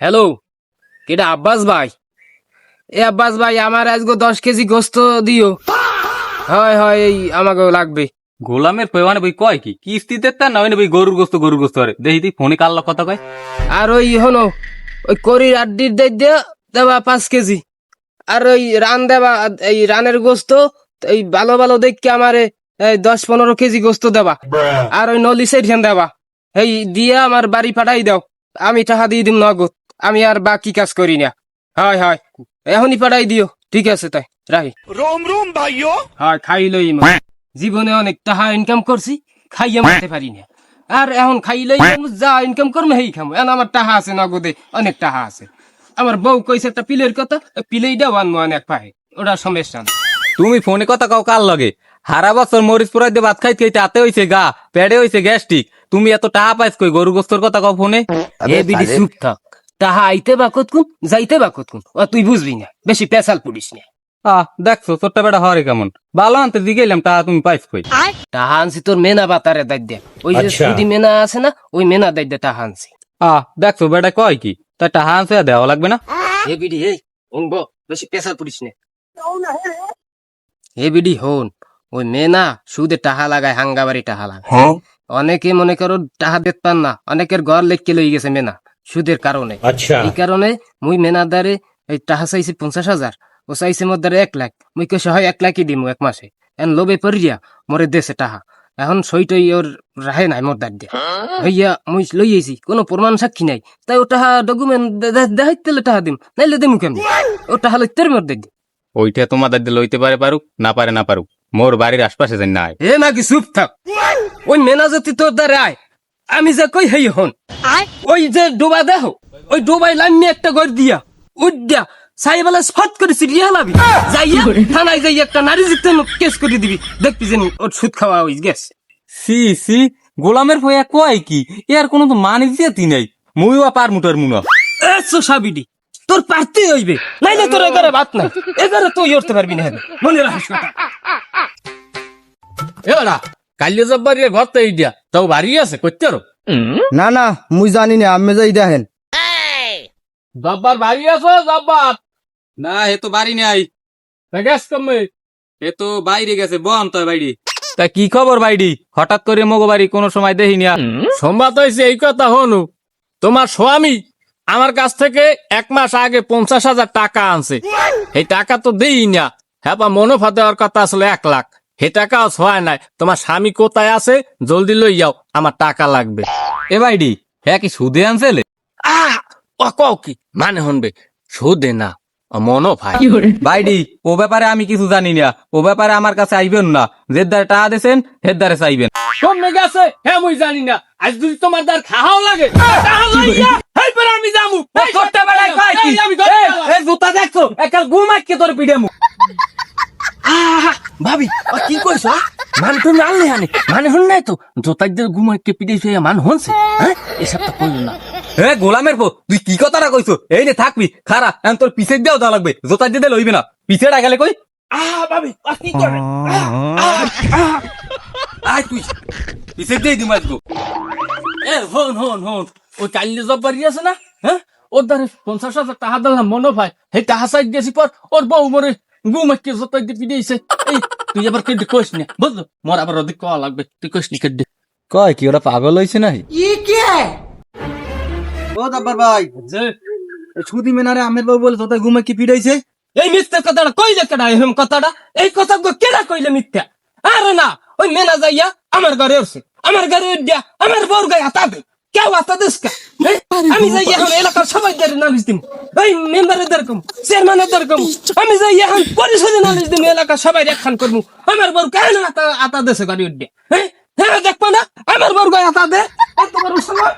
Hello, কেডা আব্বাস ভাই? এ আব্বাস ভাই, আমার আজকে 10 কেজি গোস্ত দিও। হয় হয়, এই আমাকে লাগবে। গোলামের পেওয়ানে বই কয় কি কিস্তিতে তা না বই গরুর গোস্ত আরে দেখি তুই ফোনে কাল্লা কথা কয়। আর ওই হনো, ওই করির আড্ডির দেবা 5 কেজি। আর ওই রান দেবা, এই রানের গোস্ত এই ভালো ভালো দেখকে আমারে 10-15 কেজি গোস্ত দেবা। আর ওই নলিশের ধ্যান দেবা, এই দিয়ে আমার বাড়ি পাঠাই দাও। আমি টাকা দিয়ে দিম নগদ, আমি আর বাকি কাজ করি না। হয় হয়, এখনই পাঠাই দিও। ঠিক আছে, তাই রাহি। रोम रोम भाइयों। হয়, খাইলই জীবনে অনেক টাকা ইনকাম করছি, খাইয়া মারতে পারি না। আর এখন খাইলই যা ইনকাম করবো সেই খামো। এখন আমার টাকা আছে, নগদে অনেক টাকা আছে। আমার বউ কইছে একটা পিলের কথা, পিলেই দাও আনবো অনেক পাহে, ওটা সমস্যা না। তুমি ফোনে কথা কাও কার লগে? হারা বছর মরিচ পুরাই দিয়ে ভাত খাইতে খাইতে হাতে হইছে গা, পেড়ে হইছে গ্যাস্ট্রিক, তুমি এত টাকা পাইছ কই গরু গোস্তর কথা কাও ফোনে? এ বিডি চুপ থাক। টাহা আইতে বা কতক্ষণ, যাইতে বা কতক্ষণ, ও তুই বুঝবি না, বেশি পেশাল পুলিশ না। দেখছো ছোট্ট বেটা হরে কেমন ভালো আনতে দিয়ে গেলাম টাকা তুমি পাইছ কই? টাহা আনছি তোর মেনা বাতারে দায়িত্ব, ওই যে সুদি মেনা আছে না, ওই মেনা দায়িত্ব টাহা আনছি। দেখছো বেটা কয় কি, তাই টাকা আনছে দেওয়া লাগবে না? এ বিডি, এই শুনবো, বেশি পেশাল পুলিশ না। এ বিডি হন, ওই মেনা সুদে টাহা লাগায়, হাঙ্গাবাড়ি টাহা লাগায়। অনেকে মনে করো টাহা দিতে পান না, অনেকের ঘর লেখকে লই গেছে মেনা সুদের কারণে। এই কারণে মুই মেনাদারে এই টাহা চাইছি 50,000, ও চাইছে মোর দ্বারে 1 লাখ। মুই কেসে হয় 1 লাখই দিমু 1 মাসে। এন লোভে পড়িয়া মরে দেশে টাহা, এখন সইটই ওর রাহে নাই মোর দার দিয়ে হইয়া মুই লই আইছি, কোনো প্রমাণ সাক্ষী নাই। তাই ও টাহা ডকুমেন্ট দেখাইতে টাহা দিম, নাইলে দিমু কেমনি? ও টাহা লইতে মোর দার দিয়ে। ওইটা তোমাদের দিয়ে লইতে পারুক না পারে না পারুক, মোর বাড়ির আশপাশে যাই না। এ নাকি চুপ থাক। ওই মেনা যদি তোর দ্বারে আয়, আমি যে কই হেই হন, ওই যে ডোবা দেহ, ওই ডোবাই লাইন একটা ঘর দিয়া উদ্যা সাইবেলা স্পট করেছি রিয়া লাবি যাইয়া থানায় যাই একটা নারী জিতে কেস করে দিবি, দেখবি যে ওর সুদ খাওয়া হয়ে গেছে। সি সি, গোলামের ভয়া কয় কি, এর কোনো তো মানে দিয়াতি নাই। মুইও পার মুটার মুনা সাবিডি তোর পারতে হইবে, নাইলে তোর এগারে বাত নাই, এগারে তুই উঠতে পারবি না। মনে রাখিস কথা। এরা কাল্য জব্বারি ঘর তো এই দিয়া তাও বাড়ি আছে করতে আরো না না, মুই জানি না, আমি যাই দেখেন। জব্বার বাড়ি আছে জব্বার? না এ তো বাড়ি নাই, গ্যাস কমে এ তো বাইরে গেছে, বন তো বাইরে। তা কি খবর বাইডি, হঠাৎ করে মগো বাড়ি কোনো সময় দেখিনি? সংবাদ হয়েছে এই কথা হনু, তোমার স্বামী আমার কাছ থেকে 1 মাস আগে 50,000 টাকা আনছে। এই টাকা তো দেই না, হ্যাঁ বা মুনাফা দেওয়ার কথা আসলে 1 লাখ, হে টাকাও হয় নাই। তোমার স্বামী কোথায় আছে, জলদি লই যাও, আমার টাকা লাগবে। এ বাইডি হ্যাঁ কি সুদে আনছেলে? ও কও কি মানে হনবে, সুদে না, মুনাফা। বাইডি ও ব্যাপারে আমি কিছু জানি না, ও ব্যাপারে আমার কাছে আইবেন না। যে দ্বারে টাকা দিয়েছেন হের দ্বারে চাইবেন। কমে গেছে হ্যাঁ মুই জানি না, আজ যদি তোমার দ্বার খাওয়াও লাগে টাকা লইয়া হেই পরে আমি যামু। এই ছোট্ট বেলায় কয় কি? এই জুতা দেখছো একাল গুমাইকে তোর পিঠে মুখ। ভাবি কি কইছ? মান তুমি আনলে হানি মানে হন নাই তো, জোতাইদের ঘুমাইকে পিটাইছে মান হনছে। হ্যাঁ এসব তো কইল না। হে গোলামের পো, তুই কি কথাটা কইছো? এই নে থাকবি খারা, এখন তোর পিছে দিয়েও দেওয়া লাগবে, জোতা দিতে লইবি না। পিছেটা গেলে কই? ভাবি কি করে? আয় তুই পিছে দিয়ে দিম আজগো। হন হন হন, ওই কাল্লি জব্বারি আছে না, হ্যাঁ ওর দ্বারে 50,000 টাকা দিলাম মনে ভাই, হে টাকা চাই দিয়েছি পর ওর বউ মরে ঘুমাইকে জোতাই দিয়ে পিটাইছে। এই তুই আবার কেটে কইস না, বুঝলো? মোর আবার অধিক কওয়া লাগবে, তুই কইস নি কেটে। কয় কি, ওরা পাগল হয়েছে নাই? ও দাব্বার ভাই, যে সুদি মেনারে আমের বাবু বলে তোদের ঘুমে কি পিড়াইছে? এই মিথ্যা কথাটা কইলে কেডা? এরকম কথাটা, এই কথা কেডা কইলে মিথ্যা? আরে না, ওই মেনা যাইয়া আমার ঘরে উঠছে, আমার ঘরে উঠিয়া আমার বউর গায়ে হাতা দে। কেউ হাতা দিস কা? আমি যাই এখন এলাকার সবাই দ্বারে নালিশ দিম, ওই মেম্বারের দ্বার কম, চেয়ারম্যানের দ্বার কম, আমি যাই এখন পরিষদে নালিশ দিম, এলাকার সবাই একখান করবো। আমার বউর কেন হাতা দিছে গাড়ি উঠিয়া? হ্যাঁ হ্যাঁ, দেখবো না আমার বউর গায়ে হাতা দে, এত বড় সময়